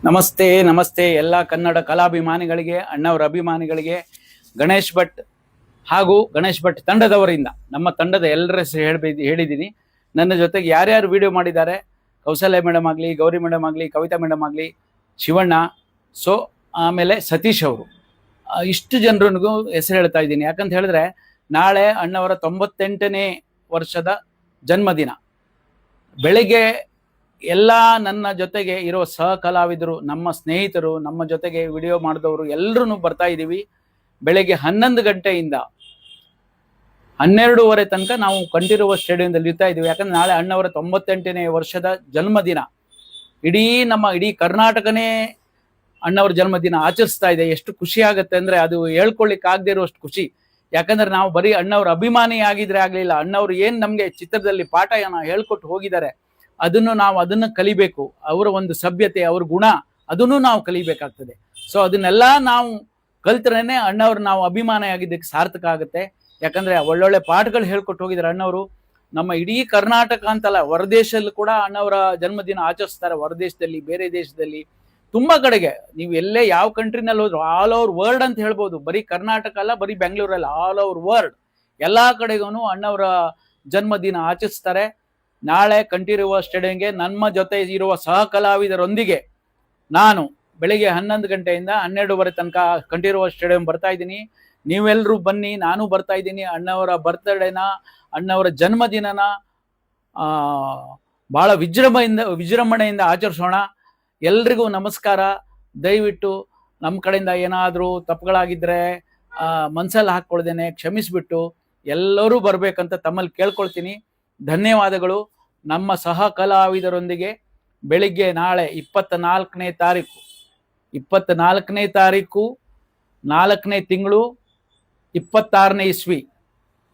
ನಮಸ್ತೆ ನಮಸ್ತೆ ಎಲ್ಲ ಕನ್ನಡ ಕಲಾಭಿಮಾನಿಗಳಿಗೆ, ಅಣ್ಣವರ ಅಭಿಮಾನಿಗಳಿಗೆ, ಗಣೇಶ್ ಭಟ್ ಹಾಗೂ ಗಣೇಶ್ ಭಟ್ ತಂಡದವರಿಂದ ನಮ್ಮ ತಂಡದ ಎಲ್ಲರ ಹೆಸರು ಹೇಳಿದ್ದೀನಿ. ನನ್ನ ಜೊತೆಗೆ ಯಾರ್ಯಾರು ವಿಡಿಯೋ ಮಾಡಿದ್ದಾರೆ, ಕೌಸಲ್ಯ ಮೇಡಮ್ ಆಗಲಿ, ಗೌರಿ ಮೇಡಮ್ ಆಗಲಿ, ಕವಿತಾ ಮೇಡಮ್ ಆಗಲಿ, ಶಿವಣ್ಣ, ಆಮೇಲೆ ಸತೀಶ್ ಅವರು, ಇಷ್ಟು ಜನರಿಗೂ ಹೆಸರು ಹೇಳ್ತಾ ಇದ್ದೀನಿ. ಯಾಕಂತ ಹೇಳಿದ್ರೆ ನಾಳೆ ಅಣ್ಣವರ 98ನೇ ವರ್ಷದ ಜನ್ಮದಿನ. ಬೆಳಿಗ್ಗೆ ಎಲ್ಲ ನನ್ನ ಜೊತೆಗೆ ಇರೋ ಸಹ ಕಲಾವಿದರು, ನಮ್ಮ ಸ್ನೇಹಿತರು, ನಮ್ಮ ಜೊತೆಗೆ ವಿಡಿಯೋ ಮಾಡಿದವರು ಎಲ್ಲರೂ ಬರ್ತಾ ಇದ್ದೀವಿ. ಬೆಳಗ್ಗೆ 11 ಗಂಟೆಯಿಂದ 12:30 ತನಕ ನಾವು ಕಂಠೀರವ ಸ್ಟೇಡಿಯಂದಲ್ಲಿ ಇರ್ತಾ ಇದ್ದೀವಿ. ಯಾಕಂದ್ರೆ ನಾಳೆ ಅಣ್ಣವರ 98ನೇ ವರ್ಷದ ಜನ್ಮದಿನ. ಇಡೀ ಕರ್ನಾಟಕನೇ ಅಣ್ಣವರ ಜನ್ಮದಿನ ಆಚರಿಸ್ತಾ ಇದೆ. ಎಷ್ಟು ಖುಷಿ ಆಗುತ್ತೆ ಅಂದ್ರೆ ಅದು ಹೇಳ್ಕೊಳ್ಳಿಕ್ಕೆ ಆಗದೆ ಇರುವಷ್ಟು ಖುಷಿ. ಯಾಕಂದ್ರೆ ನಾವು ಬರೀ ಅಣ್ಣವ್ರ ಅಭಿಮಾನಿ ಆಗಿದ್ರೆ ಆಗ್ಲಿಲ್ಲ, ಅಣ್ಣವ್ರು ಏನ್ ನಮ್ಗೆ ಚಿತ್ರದಲ್ಲಿ ಪಾಠ ಹೇಳ್ಕೊಟ್ಟು ಹೋಗಿದ್ದಾರೆ ಅದನ್ನು ಕಲಿಬೇಕು. ಅವರ ಒಂದು ಸಭ್ಯತೆ, ಅವ್ರ ಗುಣ, ಅದನ್ನು ನಾವು ಕಲಿಬೇಕಾಗ್ತದೆ. ಸೊ ಅದನ್ನೆಲ್ಲ ನಾವು ಕಲ್ತ್ರೇನೆ ಅಣ್ಣವ್ರು ನಾವು ಅಭಿಮಾನಿ ಆಗಿದ್ದಕ್ಕೆ ಸಾರ್ಥಕ ಆಗುತ್ತೆ. ಯಾಕಂದ್ರೆ ಒಳ್ಳೊಳ್ಳೆ ಪಾಠಗಳು ಹೇಳ್ಕೊಟ್ಟು ಹೋಗಿದ್ದಾರೆ ಅಣ್ಣವರು. ನಮ್ಮ ಇಡೀ ಕರ್ನಾಟಕ ಅಂತಲ್ಲ, ಹೊರದೇಶದಲ್ಲಿ ಕೂಡ ಅಣ್ಣವರ ಜನ್ಮದಿನ ಆಚರಿಸ್ತಾರೆ. ಹೊರದೇಶದಲ್ಲಿ, ಬೇರೆ ದೇಶದಲ್ಲಿ, ತುಂಬಾ ಕಡೆಗೆ. ನೀವು ಎಲ್ಲೇ ಯಾವ ಕಂಟ್ರಿನಲ್ಲಿ ಹೋದ್ರು, ಆಲ್ ಓವರ್ ವರ್ಲ್ಡ್ ಅಂತ ಹೇಳ್ಬೋದು. ಬರೀ ಕರ್ನಾಟಕ ಅಲ್ಲ, ಬರೀ ಬೆಂಗಳೂರಲ್ಲ, ಆಲ್ ಓವರ್ ವರ್ಲ್ಡ್ ಎಲ್ಲಾ ಕಡೆಗೂ ಅಣ್ಣವರ ಜನ್ಮದಿನ ಆಚರಿಸ್ತಾರೆ. ನಾಳೆ ಕಂಠೀರವ ಸ್ಟೇಡಿಯಂಗೆ ನಮ್ಮ ಜೊತೆ ಇರುವ ಸಹ ಕಲಾವಿದರೊಂದಿಗೆ ನಾನು ಬೆಳಿಗ್ಗೆ 11 ಗಂಟೆಯಿಂದ 12:30 ತನಕ ಕಂಠೀರವ ಸ್ಟೇಡಿಯಂ ಬರ್ತಾ ಇದ್ದೀನಿ. ನೀವೆಲ್ಲರೂ ಬನ್ನಿ, ನಾನು ಬರ್ತಾ ಇದ್ದೀನಿ. ಅಣ್ಣವರ ಬರ್ತ್ಡೇನ, ಅಣ್ಣವರ ಜನ್ಮದಿನನ ಬಹಳ ವಿಜೃಂಭಣೆಯಿಂದ ಆಚರಿಸೋಣ. ಎಲ್ರಿಗೂ ನಮಸ್ಕಾರ. ದಯವಿಟ್ಟು ನಮ್ಮ ಕಡೆಯಿಂದ ಏನಾದರೂ ತಪ್ಪುಗಳಾಗಿದ್ರೆ ಮನಸ್ಸಲ್ಲಿ ಹಾಕ್ಕೊಳ್ದೇನೆ ಕ್ಷಮಿಸ್ಬಿಟ್ಟು ಎಲ್ಲರೂ ಬರ್ಬೇಕಂತ ತಮ್ಮಲ್ಲಿ ಕೇಳ್ಕೊಳ್ತೀನಿ. ಧನ್ಯವಾದಗಳು. ನಮ್ಮ ಸಹ ಕಲಾವಿದರೊಂದಿಗೆ ಬೆಳಿಗ್ಗೆ ನಾಳೆ 24ನೇ ತಾರೀಕು 4ನೇ ತಿಂಗಳು 26ನೇ ಇಸ್ವಿ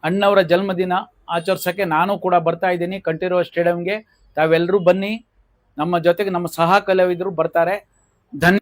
ಅಣ್ಣವರ ಜನ್ಮದಿನ ಆಚರಿಸೋಕ್ಕೆ ನಾನು ಕೂಡ ಬರ್ತಾ ಇದ್ದೀನಿ ಕಂಠೀರವ ಸ್ಟೇಡಿಯಂಗೆ. ತಾವೆಲ್ಲರೂ ಬನ್ನಿ. ನಮ್ಮ ಜೊತೆಗೆ ನಮ್ಮ ಸಹ ಕಲಾವಿದರು ಬರ್ತಾರೆ. ಧನ್ಯ